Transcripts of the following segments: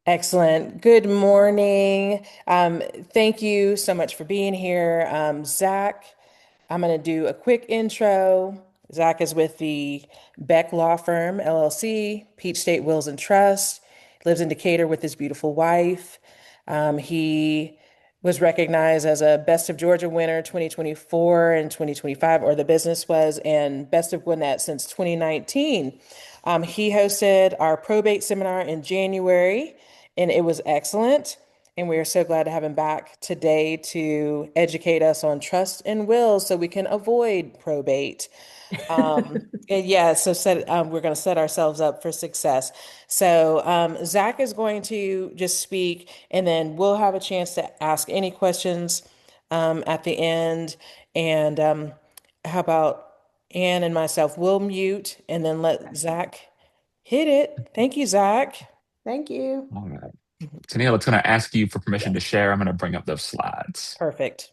Excellent. Good morning. Thank you so much for being here. Zach, I'm going to do a quick intro. Zach is with the Beck Law Firm, LLC, Peach State Wills and Trust, lives in Decatur with his beautiful wife. He was recognized as a Best of Georgia winner 2024 and 2025, or the business was, and Best of Gwinnett since 2019. He hosted our probate seminar in January, and it was excellent. And we are so glad to have him back today to educate us on trust and wills so we can avoid probate. And yeah, we're going to set ourselves up for success. So Zach is going to just speak, and then we'll have a chance to ask any questions at the end. And how about Ann and myself? We'll mute and then let Zach hit it. Thank you, Zach. Thank you. All right. Tennille, it's going to ask you for permission to Yes. share. I'm going to bring up those slides. Perfect.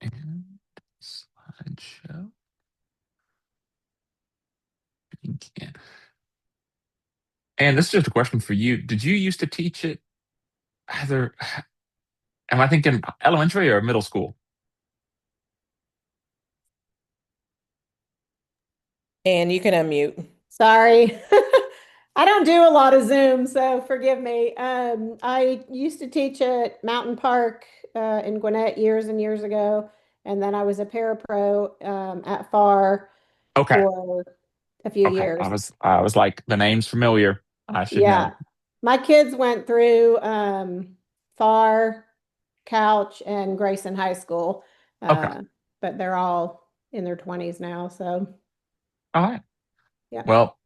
And slideshow. Begin. And this is just a question for you. Did you used to teach it either, am I thinking elementary or middle school? And you can unmute. Sorry. I don't do a lot of Zoom, so forgive me. I used to teach at Mountain Park in Gwinnett years and years ago, and then I was a parapro at FAR Okay. for a few Okay. I years. was I was like, the name's familiar. I should Yeah. know. My kids went through FAR, Couch, and Grayson High School, Okay. uh, but they're all in their 20s now, so All right. yeah. Well,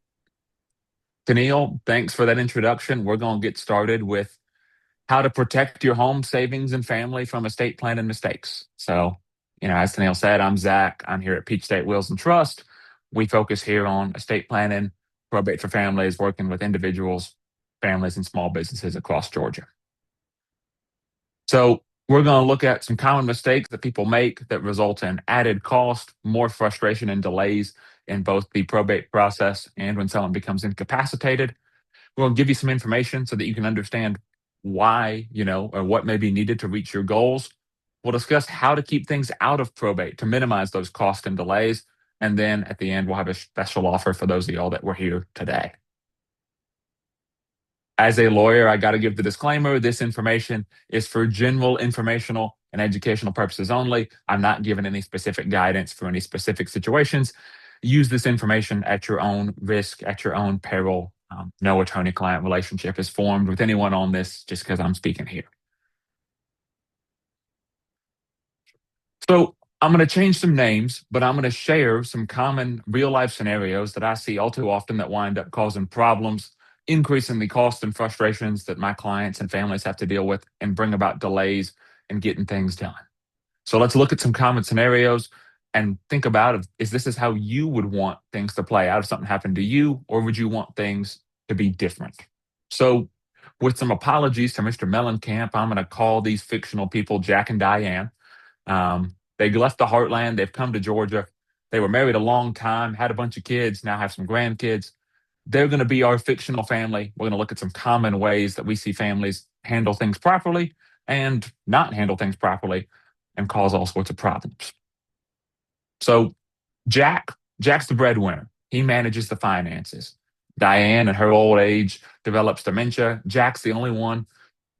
Tennille, thanks for that introduction. We're going to get started with how to protect your home savings and family from estate planning mistakes. So, as Tennille said, I'm Zach. I'm here at Peach State Wills and Trust. We focus here on estate planning, probate for families, working with individuals, families, and small businesses across Georgia. So, we're going to look at some common mistakes that people make that result in added cost, more frustration, and delays in both the probate process and when someone becomes incapacitated. We'll give you some information so that you can understand why, or what may be needed to reach your goals. We'll discuss how to keep things out of probate to minimize those costs and delays. And then at the end, we'll have a special offer for those of y'all that were here today. As a lawyer, I got to give the disclaimer this information is for general informational and educational purposes only. I'm not giving any specific guidance for any specific situations. Use this information at your own risk, at your own peril. No attorney client relationship is formed with anyone on this just because I'm speaking here. So I'm going to change some names, but I'm going to share some common real life scenarios that I see all too often that wind up causing problems, increasing the cost and frustrations that my clients and families have to deal with, and bring about delays in getting things done. So let's look at some common scenarios and think about is this is how you would want things to play out if something happened to you, or would you want things to be different? So, with some apologies to Mr. Mellencamp, I'm going to call these fictional people Jack and Diane. They left the heartland. They've come to Georgia. They were married a long time, had a bunch of kids, now have some grandkids. They're going to be our fictional family. We're going to look at some common ways that we see families handle things properly and not handle things properly and cause all sorts of problems. So, Jack's the breadwinner. He manages the finances. Diane, in her old age, develops dementia. Jack's the only one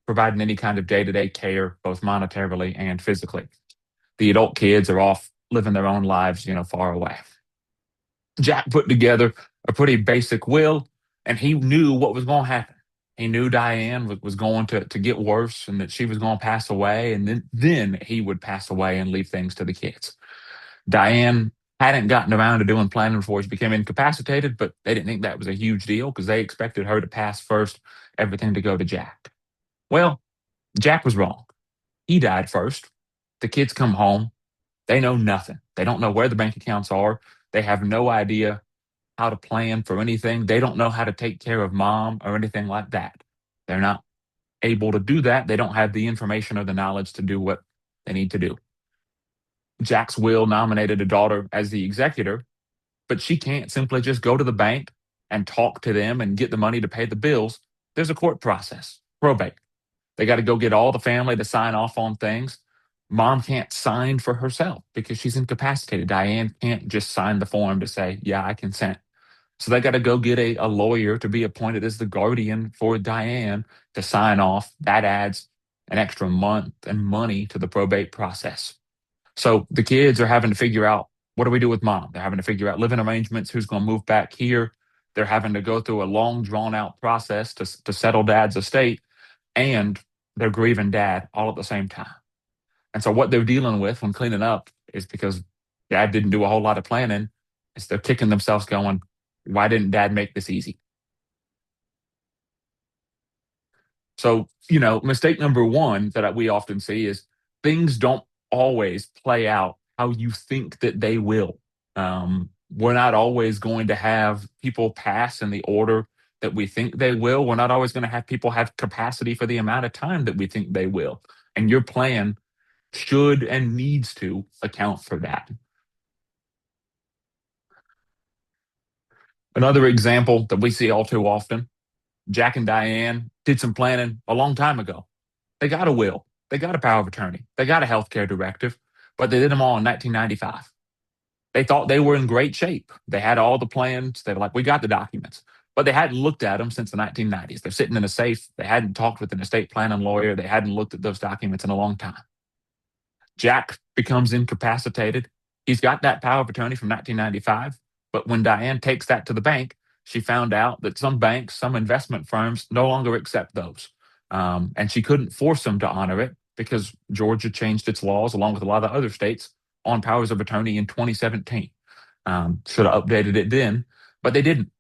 providing any kind of day to day care, both monetarily and physically. The adult kids are off living their own lives, far away. Jack put together a pretty basic will, and he knew what was going to happen. He knew Diane was going to get worse and that she was going to pass away, and then he would pass away and leave things to the kids. Diane hadn't gotten around to doing planning before she became incapacitated, but they didn't think that was a huge deal because they expected her to pass first, everything to go to Jack. Well, Jack was wrong. He died first. The kids come home. They know nothing. They don't know where the bank accounts are. They have no idea how to plan for anything. They don't know how to take care of mom or anything like that. They're not able to do that. They don't have the information or the knowledge to do what they need to do. Jack's will nominated a daughter as the executor, but she can't simply just go to the bank and talk to them and get the money to pay the bills. There's a court process, probate. They got to go get all the family to sign off on things. Mom can't sign for herself because she's incapacitated. Diane can't just sign the form to say, yeah, I consent. So they got to go get a lawyer to be appointed as the guardian for Diane to sign off. That adds an extra month and money to the probate process. So the kids are having to figure out, what do we do with mom? They're having to figure out living arrangements, who's going to move back here. They're having to go through a long, drawn out process to settle dad's estate, and they're grieving dad all at the same time. And so what they're dealing with when cleaning up is, because dad didn't do a whole lot of planning, is they're kicking themselves going, why didn't dad make this easy? So, mistake number one that we often see is things don't always play out how you think that they will. We're not always going to have people pass in the order that we think they will. We're not always going to have people have capacity for the amount of time that we think they will. And your plan should and needs to account for that. Another example that we see all too often, Jack and Diane did some planning a long time ago. They got a will, they got a power of attorney, they got a healthcare directive, but they did them all in 1995. They thought they were in great shape. They had all the plans. They were like, we got the documents, but they hadn't looked at them since the 1990s. They're sitting in a safe. They hadn't talked with an estate planning lawyer. They hadn't looked at those documents in a long time. Jack becomes incapacitated. He's got that power of attorney from 1995. But when Diane takes that to the bank, she found out that some banks, some investment firms no longer accept those. And she couldn't force them to honor it because Georgia changed its laws, along with a lot of other states, on powers of attorney in 2017. Should have updated it then, but they didn't.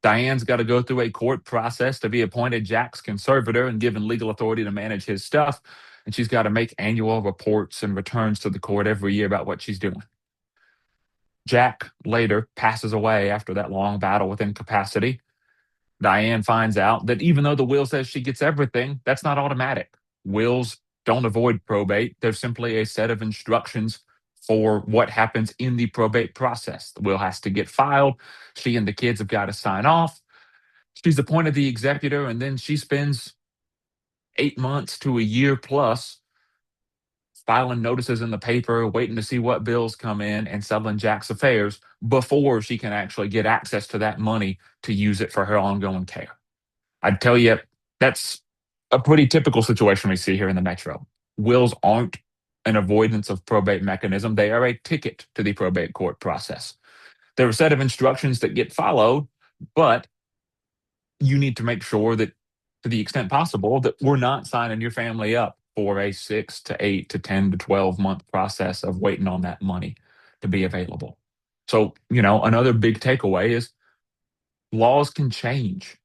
Diane's got to go through a court process to be appointed Jack's conservator and given legal authority to manage his stuff. And she's got to make annual reports and returns to the court every year about what she's doing. Jack later passes away after that long battle with incapacity. Diane finds out that even though the will says she gets everything, that's not automatic. Wills don't avoid probate. They're simply a set of instructions for what happens in the probate process. The will has to get filed. She and the kids have got to sign off. She's appointed the executor, and then she spends 8 months to a year plus filing notices in the paper, waiting to see what bills come in, and settling Jack's affairs before she can actually get access to that money to use it for her ongoing care. I'd tell you, that's a pretty typical situation we see here in the metro. Wills aren't an avoidance of probate mechanism. They are a ticket to the probate court process. They're a set of instructions that get followed, but you need to make sure that, to the extent possible, that we're not signing your family up for a 6 to 8 to 10 to 12 month process of waiting on that money to be available. So, another big takeaway is laws can change.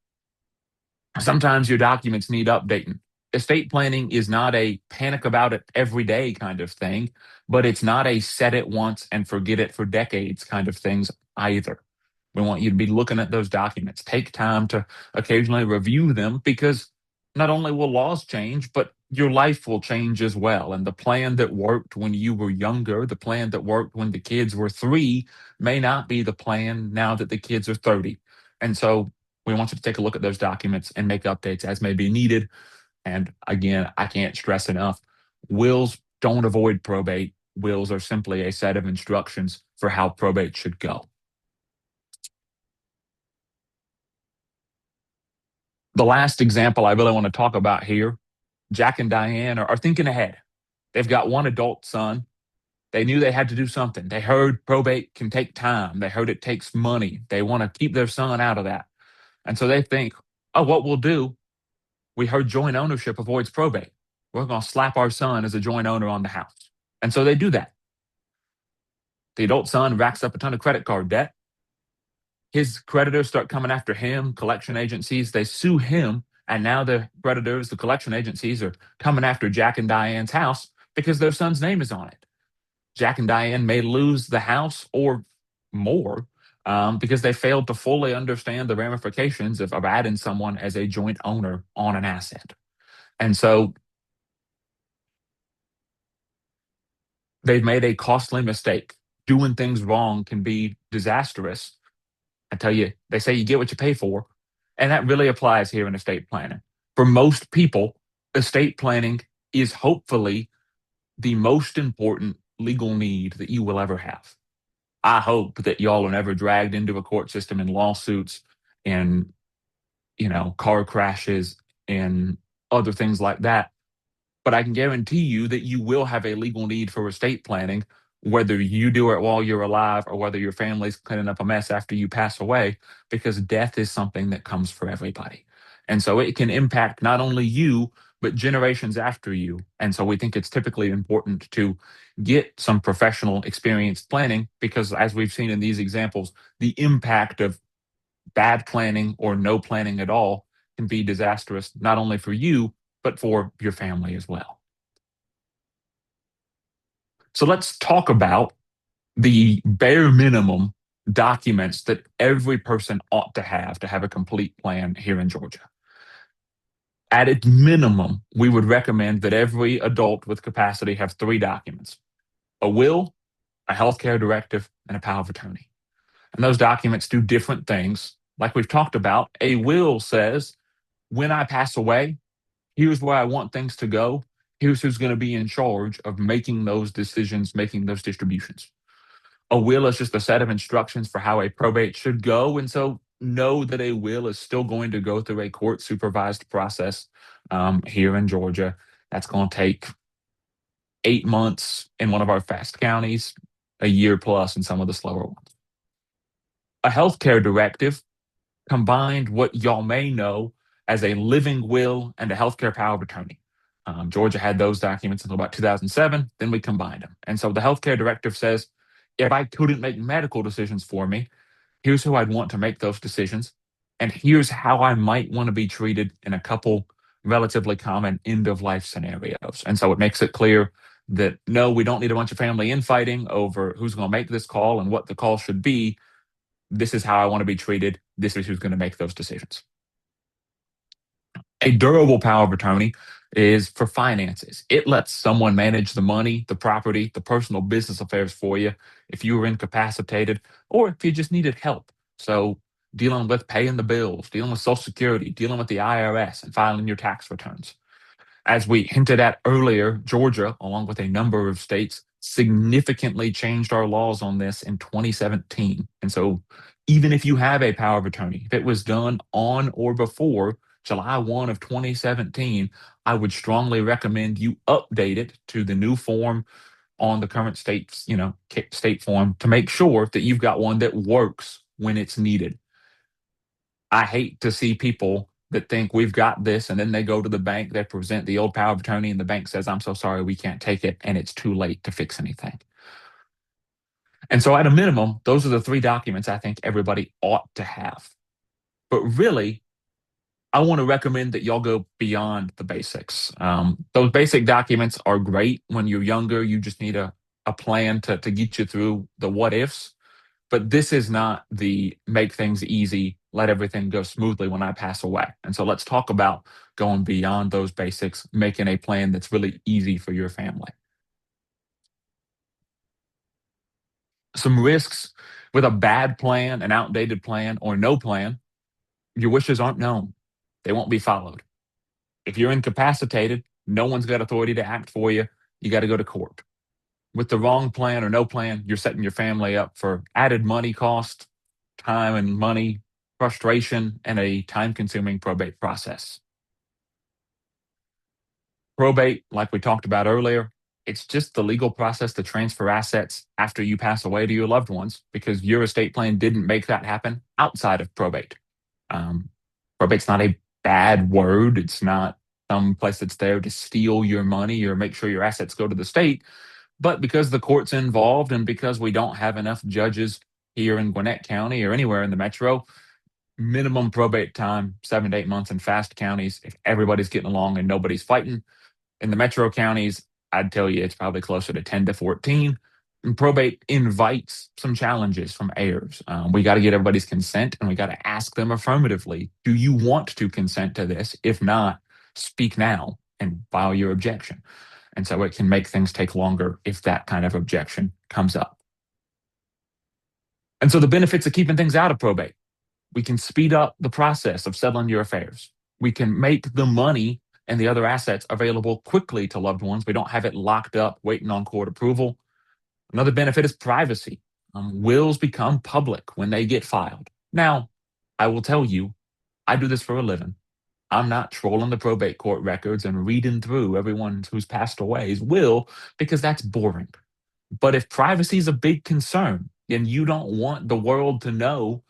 Sometimes your documents need updating. Estate planning is not a panic about it every day kind of thing, but it's not a set it once and forget it for decades kind of things either. We want you to be looking at those documents. Take time to occasionally review them, because not only will laws change, but your life will change as well. And the plan that worked when you were younger, the plan that worked when the kids were 3, may not be the plan now that the kids are 30. And so we want you to take a look at those documents and make updates as may be needed. And again, I can't stress enough, wills don't avoid probate. Wills are simply a set of instructions for how probate should go. The last example I really want to talk about here, Jack and Diane are thinking ahead. They've got one adult son. They knew they had to do something. They heard probate can take time. They heard it takes money. They want to keep their son out of that. And so they think, oh, what we'll do, we heard joint ownership avoids probate. We're going to slap our son as a joint owner on the house. And so they do that. The adult son racks up a ton of credit card debt. His creditors start coming after him, collection agencies. They sue him. And now the creditors, the collection agencies, are coming after Jack and Diane's house because their son's name is on it. Jack and Diane may lose the house or more, because they failed to fully understand the ramifications of adding someone as a joint owner on an asset. And so they've made a costly mistake. Doing things wrong can be disastrous. I tell you, they say you get what you pay for. And that really applies here in estate planning. For most people, estate planning is hopefully the most important legal need that you will ever have. I hope that y'all are never dragged into a court system in lawsuits and, car crashes and other things like that. But I can guarantee you that you will have a legal need for estate planning, whether you do it while you're alive or whether your family's cleaning up a mess after you pass away, because death is something that comes for everybody. And so it can impact not only you, but generations after you. And so we think it's typically important to get some professional experienced planning because, as we've seen in these examples, the impact of bad planning or no planning at all can be disastrous, not only for you, but for your family as well. So let's talk about the bare minimum documents that every person ought to have a complete plan here in Georgia. At its minimum, we would recommend that every adult with capacity have 3 documents: a will, a healthcare directive, and a power of attorney. And those documents do different things. Like we've talked about, a will says, when I pass away, here's where I want things to go. Here's who's going to be in charge of making those decisions, making those distributions. A will is just a set of instructions for how a probate should go. And so know that a will is still going to go through a court supervised process here in Georgia. That's going to take 8 months in one of our fast counties, a year plus in some of the slower ones. A healthcare directive combined what y'all may know as a living will and a healthcare power of attorney. Georgia had those documents until about 2007. Then we combined them. And so the healthcare directive says, if I couldn't make medical decisions for me, here's who I'd want to make those decisions. And here's how I might want to be treated in a couple relatively common end of life scenarios. And so it makes it clear that no, we don't need a bunch of family infighting over who's going to make this call and what the call should be. This is how I want to be treated. This is who's going to make those decisions. A durable power of attorney is for finances. It lets someone manage the money, the property, the personal business affairs for you if you were incapacitated or if you just needed help. So dealing with paying the bills, dealing with Social Security, dealing with the IRS, and filing your tax returns. As we hinted at earlier, Georgia, along with a number of states, significantly changed our laws on this in 2017. And so even if you have a power of attorney, if it was done on or before July 1 of 2017, I would strongly recommend you update it to the new form on the current state form to make sure that you've got one that works when it's needed. I hate to see people that think we've got this and then they go to the bank, they present the old power of attorney, and the bank says, I'm so sorry, we can't take it, and it's too late to fix anything. And so at a minimum, those are the 3 documents I think everybody ought to have. But really, I want to recommend that y'all go beyond the basics. Those basic documents are great when you're younger. You just need a plan to get you through the what ifs. But this is not the make things easy, let everything go smoothly when I pass away. And so let's talk about going beyond those basics, making a plan that's really easy for your family. Some risks with a bad plan, an outdated plan, or no plan: your wishes aren't known. They won't be followed. If you're incapacitated, no one's got authority to act for you. You got to go to court. With the wrong plan or no plan, you're setting your family up for added money cost, time and money, frustration, and a time-consuming probate process. Probate, like we talked about earlier, it's just the legal process to transfer assets after you pass away to your loved ones because your estate plan didn't make that happen outside of probate. Probate's not a bad word. It's not some place that's there to steal your money or make sure your assets go to the state. But because the court's involved and because we don't have enough judges here in Gwinnett County or anywhere in the metro, minimum probate time, 7 to 8 months in fast counties. If everybody's getting along and nobody's fighting. In the metro counties, I'd tell you it's probably closer to 10 to 14. And probate invites some challenges from heirs. We got to get everybody's consent and we got to ask them affirmatively, do you want to consent to this? If not, speak now and file your objection. And so it can make things take longer if that kind of objection comes up. And so the benefits of keeping things out of probate: we can speed up the process of settling your affairs. We can make the money and the other assets available quickly to loved ones. We don't have it locked up waiting on court approval. Another benefit is privacy. Wills become public when they get filed. Now, I will tell you, I do this for a living. I'm not trolling the probate court records and reading through everyone who's passed away's will, because that's boring. But if privacy is a big concern and you don't want the world to know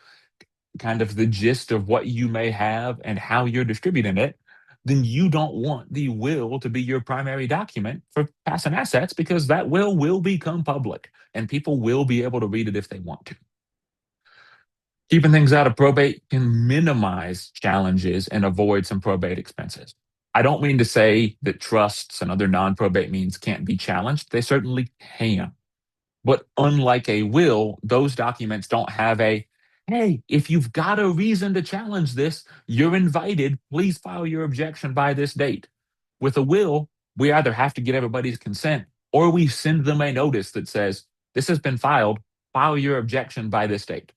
kind of the gist of what you may have and how you're distributing it, then you don't want the will to be your primary document for passing assets, because that will become public and people will be able to read it if they want to. Keeping things out of probate can minimize challenges and avoid some probate expenses. I don't mean to say that trusts and other non probate means can't be challenged, they certainly can. But unlike a will, those documents don't have a, hey, if you've got a reason to challenge this, you're invited. Please file your objection by this date. With a will, we either have to get everybody's consent or we send them a notice that says, this has been filed, file your objection by this date.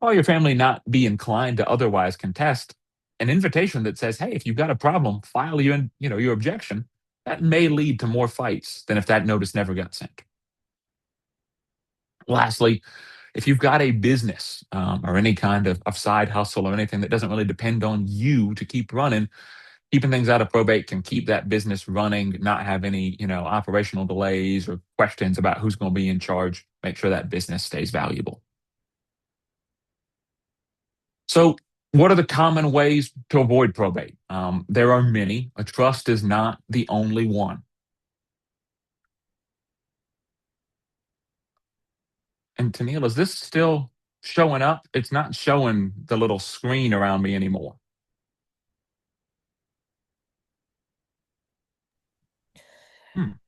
While your family not be inclined to otherwise contest, an invitation that says, hey, if you've got a problem, file your objection, that may lead to more fights than if that notice never got sent. Lastly, if you've got a business or any kind of side hustle or anything that doesn't really depend on you to keep running, keeping things out of probate can keep that business running, not have any operational delays or questions about who's going to be in charge, make sure that business stays valuable. So what are the common ways to avoid probate? There are many. A trust is not the only one. And Tennille, is this still showing up? It's not showing the little screen around me anymore.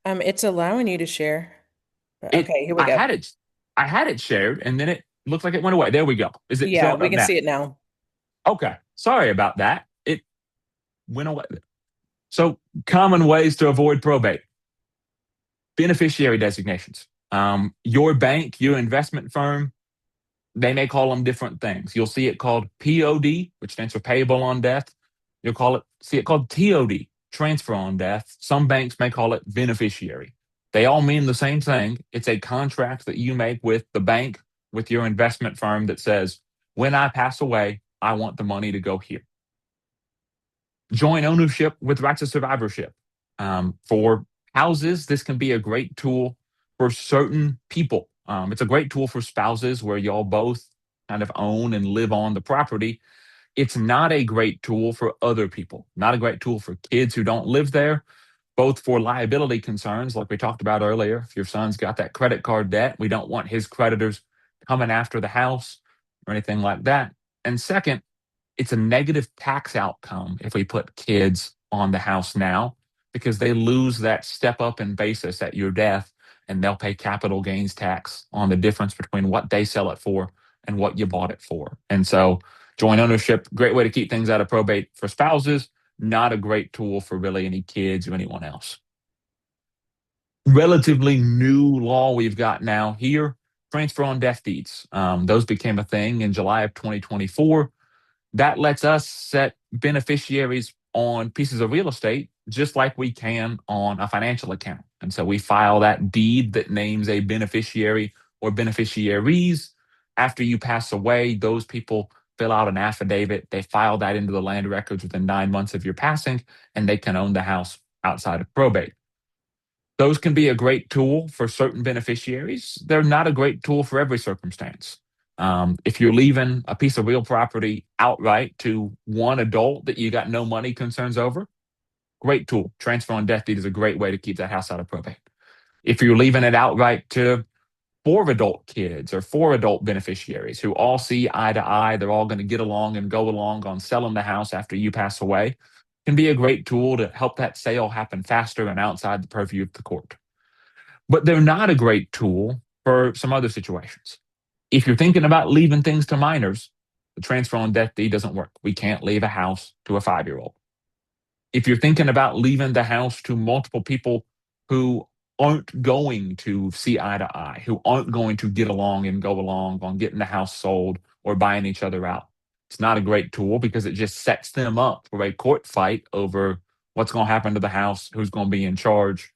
It's allowing you to share. It Okay, here we go. I had it shared and then it looked like it went away. There we go. Is it Yeah, showing we up can now? see it now. Okay. Sorry about that. It went away. So common ways to avoid probate. Beneficiary designations. Your bank, your investment firm, they may call them different things. You'll see it called POD, which stands for payable on death. You'll see it called TOD, transfer on death. Some banks may call it beneficiary. They all mean the same thing. It's a contract that you make with the bank, with your investment firm that says, when I pass away, I want the money to go here. Joint ownership with rights of survivorship. For houses, this can be a great tool for certain people. It's a great tool for spouses where y'all both kind of own and live on the property. It's not a great tool for other people, not a great tool for kids who don't live there, both for liability concerns, like we talked about earlier. If your son's got that credit card debt, we don't want his creditors coming after the house or anything like that. And second, it's a negative tax outcome if we put kids on the house now, because they lose that step up in basis at your death and they'll pay capital gains tax on the difference between what they sell it for and what you bought it for. And so joint ownership, great way to keep things out of probate for spouses, not a great tool for really any kids or anyone else. Relatively new law we've got now here, transfer on death deeds. Those became a thing in July of 2024. That lets us set beneficiaries on pieces of real estate just like we can on a financial account. And so we file that deed that names a beneficiary or beneficiaries. After you pass away, those people fill out an affidavit. They file that into the land records within 9 months of your passing, and they can own the house outside of probate. Those can be a great tool for certain beneficiaries. They're not a great tool for every circumstance. If you're leaving a piece of real property outright to one adult that you got no money concerns over, great tool. Transfer on death deed is a great way to keep that house out of probate. If you're leaving it outright to 4 adult kids or 4 adult beneficiaries who all see eye to eye, they're all going to get along and go along on selling the house after you pass away, can be a great tool to help that sale happen faster and outside the purview of the court. But they're not a great tool for some other situations. If you're thinking about leaving things to minors, the transfer on death deed doesn't work. We can't leave a house to a 5-year-old. If you're thinking about leaving the house to multiple people who aren't going to see eye to eye, who aren't going to get along and go along on getting the house sold or buying each other out, it's not a great tool because it just sets them up for a court fight over what's going to happen to the house, who's going to be in charge.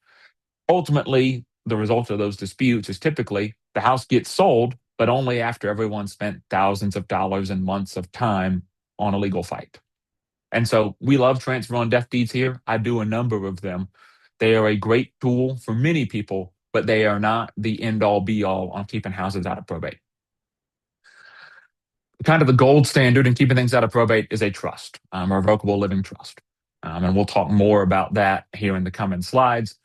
Ultimately, the result of those disputes is typically the house gets sold, but only after everyone spent thousands of dollars and months of time on a legal fight. And so we love transfer on death deeds here. I do a number of them. They are a great tool for many people, but they are not the end all be all on keeping houses out of probate. Kind of the gold standard in keeping things out of probate is a trust, a revocable living trust. And we'll talk more about that here in the coming slides.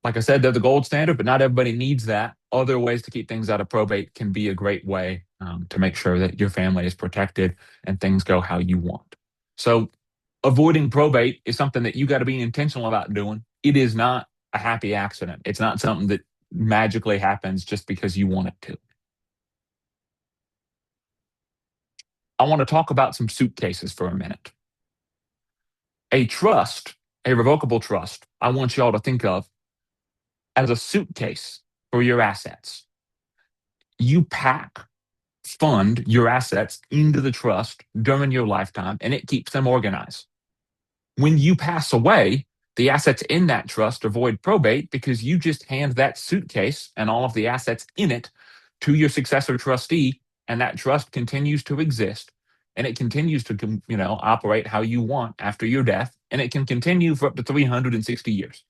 Like I said, they're the gold standard, but not everybody needs that. Other ways to keep things out of probate can be a great way to make sure that your family is protected and things go how you want. So avoiding probate is something that you got to be intentional about doing. It is not a happy accident. It's not something that magically happens just because you want it to. I want to talk about some suitcases for a minute. A trust, a revocable trust, I want y'all to think of as a suitcase for your assets. You fund your assets into the trust during your lifetime, and it keeps them organized. When you pass away, the assets in that trust avoid probate because you just hand that suitcase and all of the assets in it to your successor trustee, and that trust continues to exist, and it continues to operate how you want after your death, and it can continue for up to 360 years.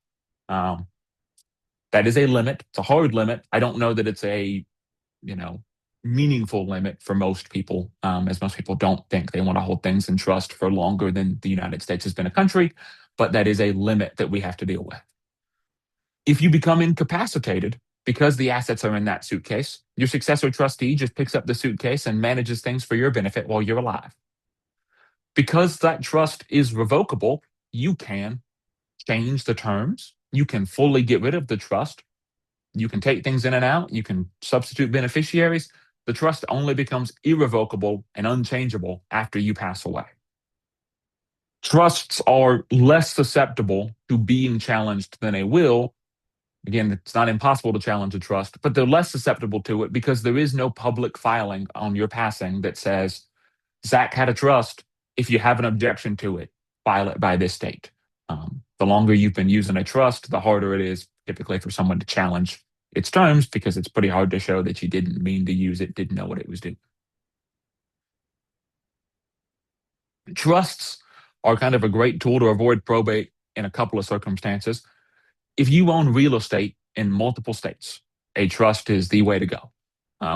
That is a limit. It's a hard limit. I don't know that it's a meaningful limit for most people, as most people don't think they want to hold things in trust for longer than the United States has been a country, but that is a limit that we have to deal with. If you become incapacitated because the assets are in that suitcase, your successor trustee just picks up the suitcase and manages things for your benefit while you're alive. Because that trust is revocable, you can change the terms, you can fully get rid of the trust, you can take things in and out, you can substitute beneficiaries. The trust only becomes irrevocable and unchangeable after you pass away. Trusts are less susceptible to being challenged than a will. Again, it's not impossible to challenge a trust, but they're less susceptible to it because there is no public filing on your passing that says, Zach had a trust. If you have an objection to it, file it by this date. The longer you've been using a trust, the harder it is typically for someone to challenge its terms because it's pretty hard to show that you didn't mean to use it, didn't know what it was doing. Trusts are kind of a great tool to avoid probate in a couple of circumstances. If you own real estate in multiple states, a trust is the way to go.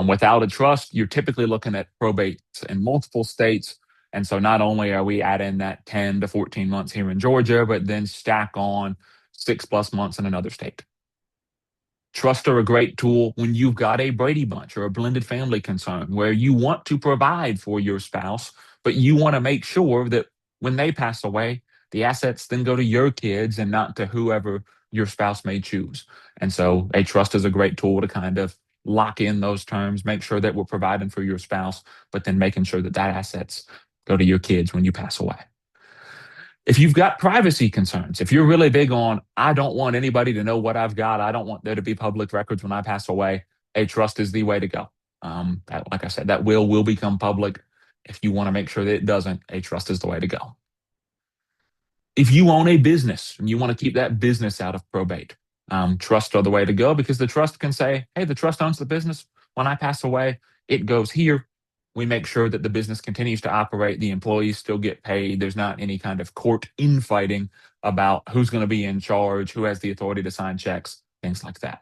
Without a trust, you're typically looking at probate in multiple states. And so not only are we adding that 10 to 14 months here in Georgia, but then stack on 6+ months in another state. Trusts are a great tool when you've got a Brady Bunch or a blended family concern where you want to provide for your spouse, but you want to make sure that when they pass away, the assets then go to your kids and not to whoever your spouse may choose. And so a trust is a great tool to kind of lock in those terms, make sure that we're providing for your spouse, but then making sure that assets go to your kids when you pass away. If you've got privacy concerns, if you're really big on, I don't want anybody to know what I've got, I don't want there to be public records when I pass away, a trust is the way to go. Like I said, that will become public. If you want to make sure that it doesn't, a trust is the way to go. If you own a business and you want to keep that business out of probate, trusts are the way to go because the trust can say, hey, the trust owns the business. When I pass away, it goes here. We make sure that the business continues to operate. The employees still get paid. There's not any kind of court infighting about who's going to be in charge, who has the authority to sign checks, things like that.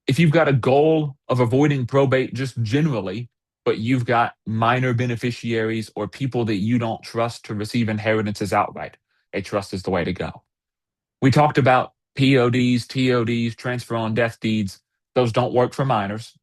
If you've got a goal of avoiding probate just generally, but you've got minor beneficiaries or people that you don't trust to receive inheritances outright, a trust is the way to go. We talked about PODs, TODs, transfer on death deeds. Those don't work for minors.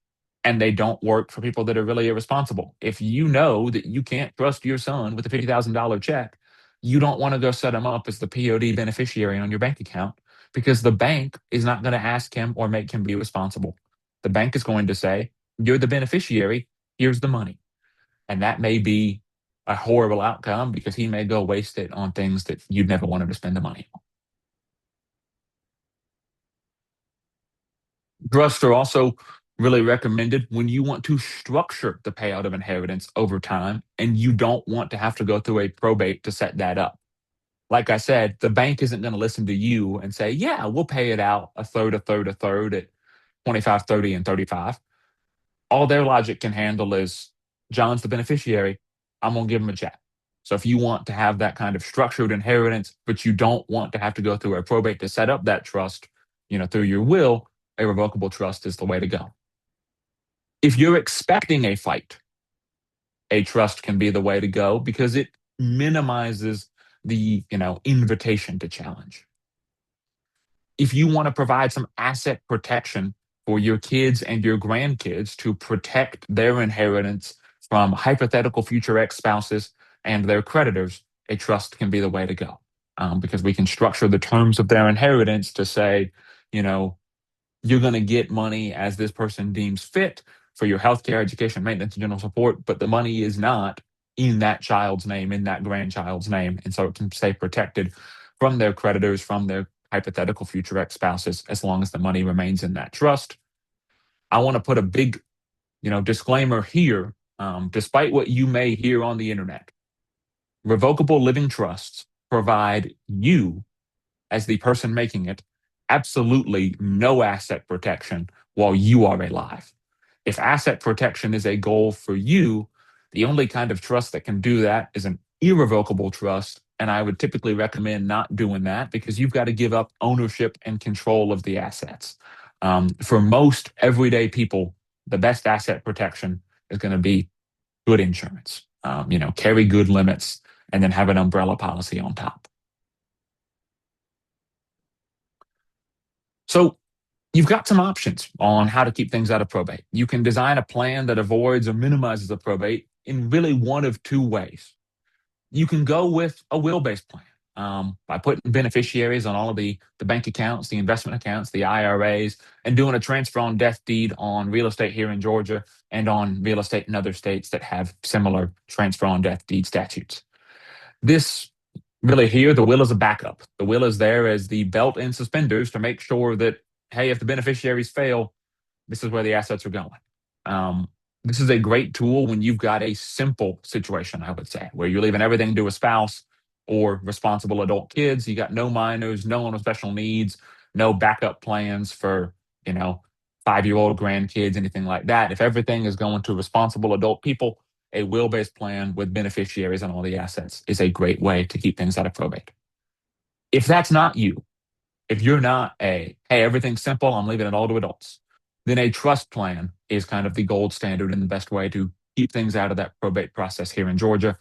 And they don't work for people that are really irresponsible. If you know that you can't trust your son with a $50,000 check, you don't want to go set him up as the POD beneficiary on your bank account because the bank is not going to ask him or make him be responsible. The bank is going to say, you're the beneficiary, here's the money. And that may be a horrible outcome because he may go waste it on things that you'd never wanted to spend the money on. Trusts are also really recommended when you want to structure the payout of inheritance over time and you don't want to have to go through a probate to set that up. Like I said, the bank isn't going to listen to you and say, yeah, we'll pay it out a third, a third, a third at 25, 30, and 35. All their logic can handle is John's the beneficiary. I'm going to give him a check. So if you want to have that kind of structured inheritance, but you don't want to have to go through a probate to set up that trust, through your will, a revocable trust is the way to go. If you're expecting a fight, a trust can be the way to go because it minimizes the, invitation to challenge. If you want to provide some asset protection for your kids and your grandkids to protect their inheritance from hypothetical future ex-spouses and their creditors, a trust can be the way to go. Because we can structure the terms of their inheritance to say, you're going to get money as this person deems fit for your healthcare, education, maintenance, and general support, but the money is not in that child's name, in that grandchild's name. And so it can stay protected from their creditors, from their hypothetical future ex-spouses, as long as the money remains in that trust. I want to put a big, disclaimer here. Despite what you may hear on the internet, revocable living trusts provide you, as the person making it, absolutely no asset protection while you are alive. If asset protection is a goal for you, the only kind of trust that can do that is an irrevocable trust. And I would typically recommend not doing that because you've got to give up ownership and control of the assets. For most everyday people, the best asset protection is going to be good insurance, carry good limits, and then have an umbrella policy on top. So you've got some options on how to keep things out of probate. You can design a plan that avoids or minimizes a probate in really one of two ways. You can go with a will-based plan by putting beneficiaries on all of the bank accounts, the investment accounts, the IRAs, and doing a transfer on death deed on real estate here in Georgia and on real estate in other states that have similar transfer on death deed statutes. This really here, the will is a backup. The will is there as the belt and suspenders to make sure that, hey, if the beneficiaries fail, this is where the assets are going. This is a great tool when you've got a simple situation, I would say, where you're leaving everything to a spouse or responsible adult kids. You got no minors, no one with special needs, no backup plans for, 5-year-old grandkids, anything like that. If everything is going to responsible adult people, a will-based plan with beneficiaries on all the assets is a great way to keep things out of probate. If that's not you, if you're not hey, everything's simple, I'm leaving it all to adults, then a trust plan is kind of the gold standard and the best way to keep things out of that probate process here in Georgia.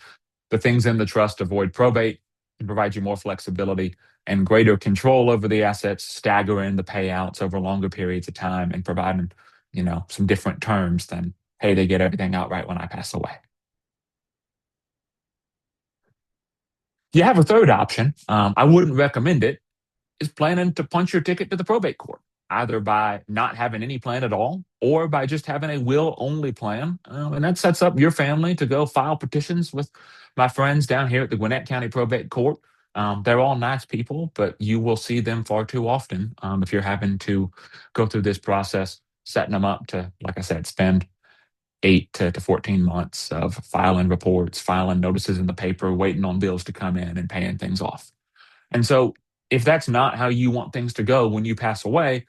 The things in the trust avoid probate and provide you more flexibility and greater control over the assets, staggering the payouts over longer periods of time and providing, some different terms than, hey, they get everything outright when I pass away. You have a third option. I wouldn't recommend it, is planning to punch your ticket to the probate court, either by not having any plan at all or by just having a will-only plan. And that sets up your family to go file petitions with my friends down here at the Gwinnett County Probate Court. They're all nice people, but you will see them far too often if you're having to go through this process, setting them up to, like I said, spend 8 to 14 months of filing reports, filing notices in the paper, waiting on bills to come in and paying things off. And so if that's not how you want things to go when you pass away,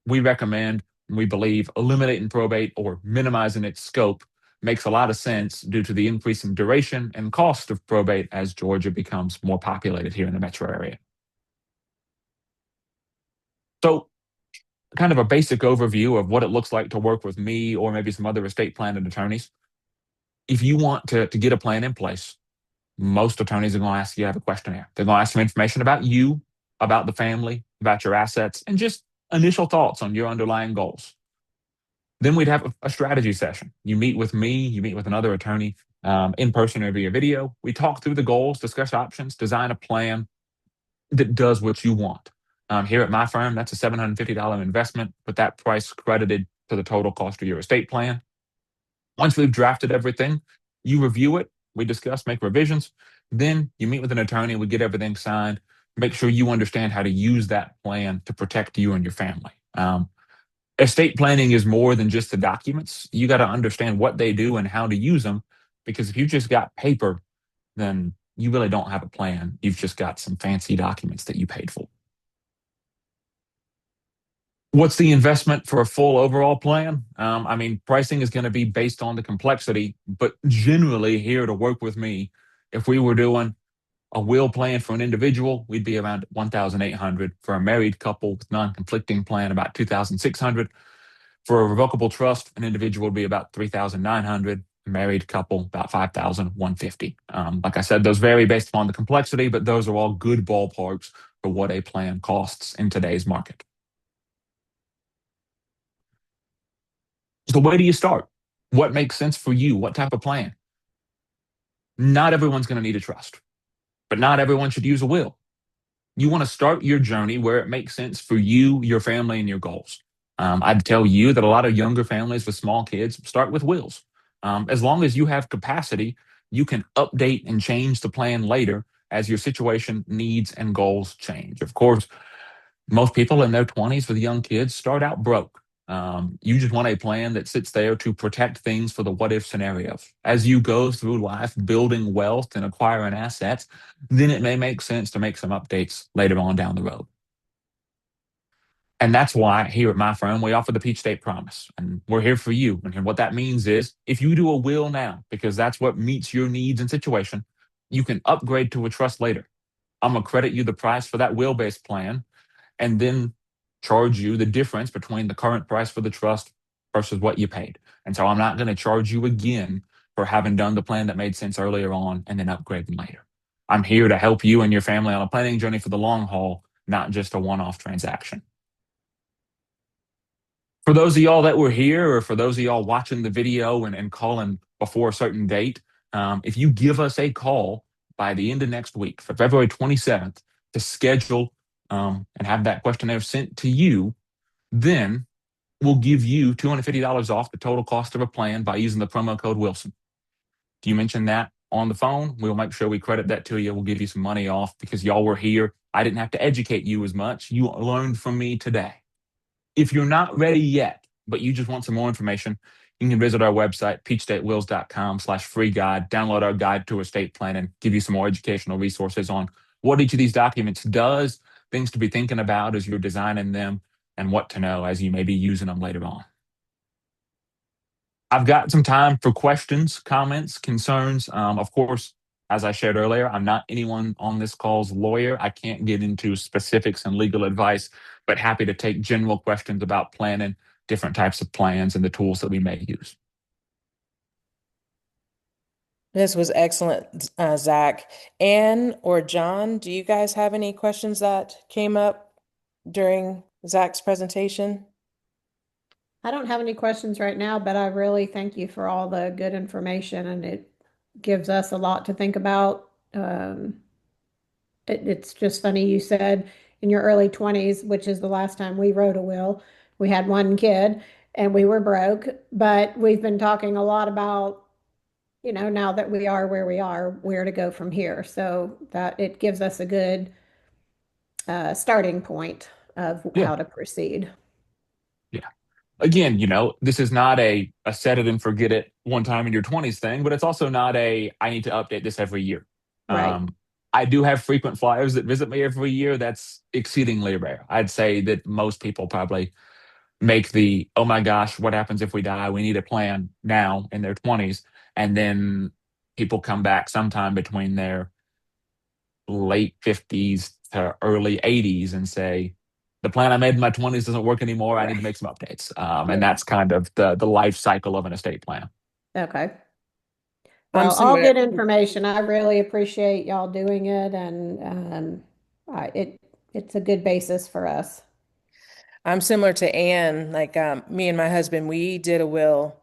we recommend, we believe, eliminating probate or minimizing its scope makes a lot of sense due to the increasing duration and cost of probate as Georgia becomes more populated here in the metro area. So kind of a basic overview of what it looks like to work with me or maybe some other estate planning attorneys. If you want to get a plan in place, most attorneys are going to ask you to have a questionnaire. They're going to ask some information about you, about the family, about your assets, and just initial thoughts on your underlying goals. Then we'd have a strategy session. You meet with me, you meet with another attorney in person or via video. We talk through the goals, discuss options, design a plan that does what you want. Here at my firm, that's a $750 investment, but that price credited to the total cost of your estate plan. Once we've drafted everything, you review it, we discuss, make revisions. Then you meet with an attorney, we get everything signed, make sure you understand how to use that plan to protect you and your family. Estate planning is more than just the documents. You got to understand what they do and how to use them, because if you just got paper, then you really don't have a plan. You've just got some fancy documents that you paid for. What's the investment for a full overall plan? I mean, pricing is going to be based on the complexity, but generally here to work with me, if we were doing a will plan for an individual, we'd be around 1,800. For a married couple with non-conflicting plan, about 2,600. For a revocable trust, an individual would be about 3,900. A married couple, about 5,150. Like I said, those vary based upon the complexity, but those are all good ballparks for what a plan costs in today's market. So where do you start? What makes sense for you? What type of plan? Not everyone's going to need a trust, but not everyone should use a will. You want to start your journey where it makes sense for you, your family, and your goals. I'd tell you that a lot of younger families with small kids start with wills. As long as you have capacity, you can update and change the plan later as your situation, needs, and goals change. Of course, most people in their 20s with young kids start out broke. You just want a plan that sits there to protect things for the what if scenarios. As you go through life building wealth and acquiring assets, then it may make sense to make some updates later on down the road. And that's why here at my firm, we offer the Peach State Promise. And we're here for you. And what that means is if you do a will now, because that's what meets your needs and situation, you can upgrade to a trust later. I'm going to credit you the price for that will based plan and then charge you the difference between the current price for the trust versus what you paid. And so I'm not going to charge you again for having done the plan that made sense earlier on and then upgrading later. I'm here to help you and your family on a planning journey for the long haul, not just a one-off transaction. For those of y'all that were here, or for those of y'all watching the video and calling before a certain date, if you give us a call by the end of next week, for February 27th, to schedule and have that questionnaire sent to you, then we'll give you $250 off the total cost of a plan by using the promo code Wilson. If you mention that on the phone, we'll make sure we credit that to you. We'll give you some money off because y'all were here. I didn't have to educate you as much. You learned from me today. If you're not ready yet, but you just want some more information, you can visit our website, peachstatewills.com/free guide, download our guide to estate planning, give you some more educational resources on what each of these documents does, things to be thinking about as you're designing them, and what to know as you may be using them later on. I've got some time for questions, comments, concerns. Of course, as I shared earlier, I'm not anyone on this call's lawyer. I can't get into specifics and legal advice, but happy to take general questions about planning, different types of plans, and the tools that we may use. This was excellent, Zach. Anne or John, do you guys have any questions that came up during Zach's presentation? I don't have any questions right now, but I really thank you for all the good information, and it gives us a lot to think about. It's just funny you said in your early 20s, which is the last time we wrote a will, we had one kid and we were broke, but we've been talking a lot about, now that we are where we are, where to go from here. So that it gives us a good starting point of Yeah. how to proceed. Yeah. Again, this is not a set it and forget it one time in your 20s thing, but it's also not I need to update this every year. Right. I do have frequent flyers that visit me every year. That's exceedingly rare. I'd say that most people probably make the, oh my gosh, what happens if we die? We need a plan now in their 20s. And then people come back sometime between their late 50s to early 80s and say, the plan I made in my 20s doesn't work anymore. I need to make some updates. And that's kind of the life cycle of an estate plan. Okay. I'm Well, all similar. good information. I really appreciate y'all doing it, and it's a good basis for us. I'm similar to Anne. Like me and my husband, we did a will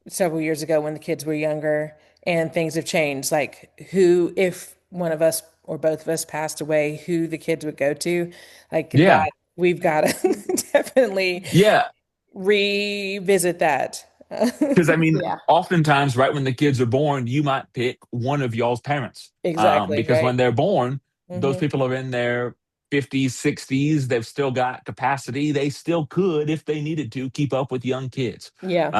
several years ago when the kids were younger, and things have changed. Like who, if one of us or both of us passed away, who the kids would go to, like Yeah. that. We've got to definitely Yeah. revisit that. Because I mean, Yeah. oftentimes, right when the kids are born, you might pick one of y'all's parents. Exactly, Because when right? they're born, those Hmm. people are in their 50s, 60s. They've still got capacity. They still could, if they needed to, keep up with young kids. Yeah.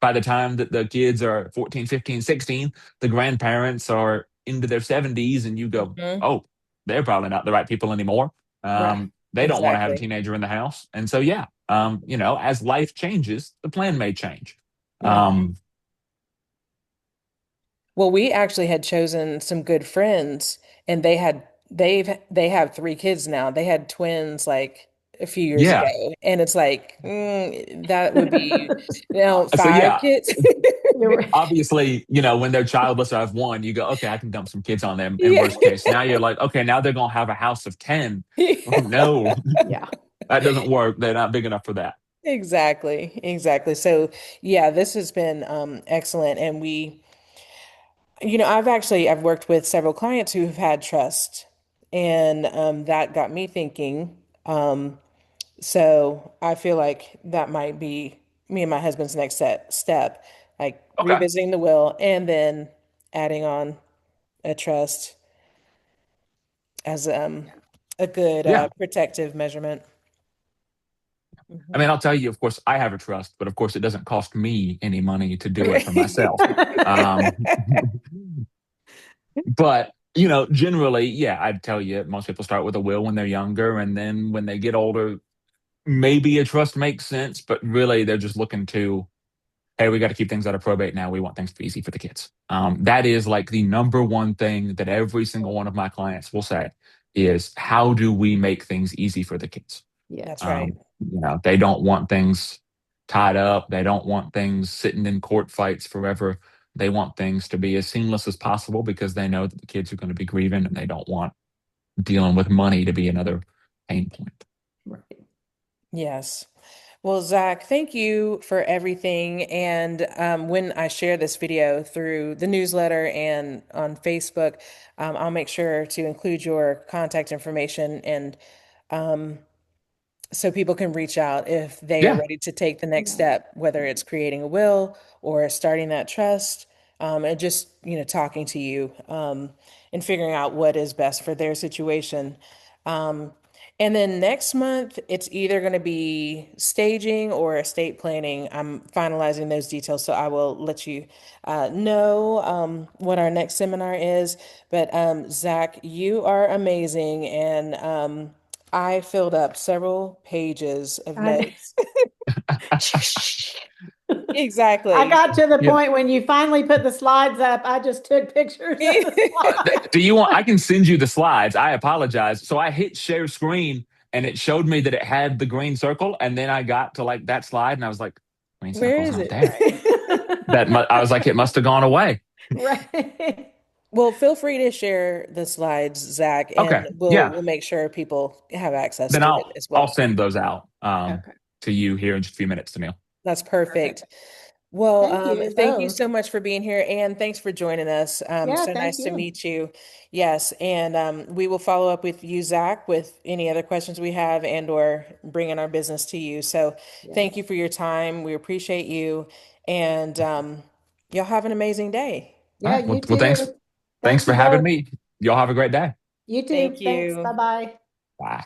By the time that the kids are 14, 15, 16, the grandparents are into their 70s, and you go, Hmm. oh, they're probably not the right people anymore. Right. They don't want to have a Exactly. teenager in the house. And so, yeah, as life changes, the plan may change. Yeah. Um, Well, we actually had chosen some good friends, and they have three kids now. They had twins like a few years yeah. ago, and it's like that would be, So, five yeah, kids. You're right. obviously, when they're childless or have one, you go, okay, I can dump some kids on them. In Yeah. worst case, now you're like, okay, now they're going to have a house of 10. Oh, no, Yeah. that doesn't work. They're not big enough for that. Exactly. Exactly. So, yeah, this has been excellent, and I've worked with several clients who've had trust, and that got me thinking. So I feel like that might be me and my husband's next step, like Okay. revisiting the will and then adding on a trust as a good Yeah. protective measurement. I Mhm. mean, I'll tell you, of course, I have a trust, but of course, it doesn't cost me any money to do it for myself. Um, but, generally, yeah, I'd tell you, most people start with a will when they're younger. And then when they get older, maybe a trust makes sense, but really they're just looking to, hey, we got to keep things out of probate now. We want things to be easy for the kids. That is like the number one thing that every single one of my clients will say is, how do we make things easy for the kids? Yeah. That's right. They don't want things tied up. They don't want things sitting in court fights forever. They want things to be as seamless as possible because they know that the kids are going to be grieving, and they don't want dealing with money to be another pain point. Right. Yes. Well, Zach, thank you for everything. And when I share this video through the newsletter and on Facebook, I'll make sure to include your contact information and so people can reach out if they are Yeah. ready to take the next Yeah. step, whether it's creating a will or starting that trust, and just talking to you and figuring out what is best for their situation. Um, and then next month, it's either going to be staging or estate planning. I'm finalizing those details, so I will let you know what our next seminar is. But Zach, you are amazing, and I filled up several pages of I, notes. I Exactly. got to the Yeah. point when you finally put the slides up, I just took pictures of the slides. Do you want? I can send you the slides. I apologize. So I hit share screen, and it showed me that it had the green circle, and then I got to like that slide, and I was like, green Where circle's is not it? there. I was like, it must have gone away. Right. Well, feel free to share the slides, Zach, and Okay. we'll Yeah. we'll make sure people have access Then to it as I'll well. send those out Okay. to you here in just a few minutes, Tennille. That's Perfect. perfect. Well, Thank you thank you both. so much for being here, and thanks for joining us. Yeah, So thank nice to you. meet you. Yes, and we will follow up with you, Zach, with any other questions we have and/or bringing our business to you. So thank you Yes. for your time. We appreciate you, and y'all have an amazing day. All Yeah, right. you Well, thanks. too. Thanks Thank for you having both. me. Y'all have a great day. You too. Thank Thanks. you. Bye-bye. Bye.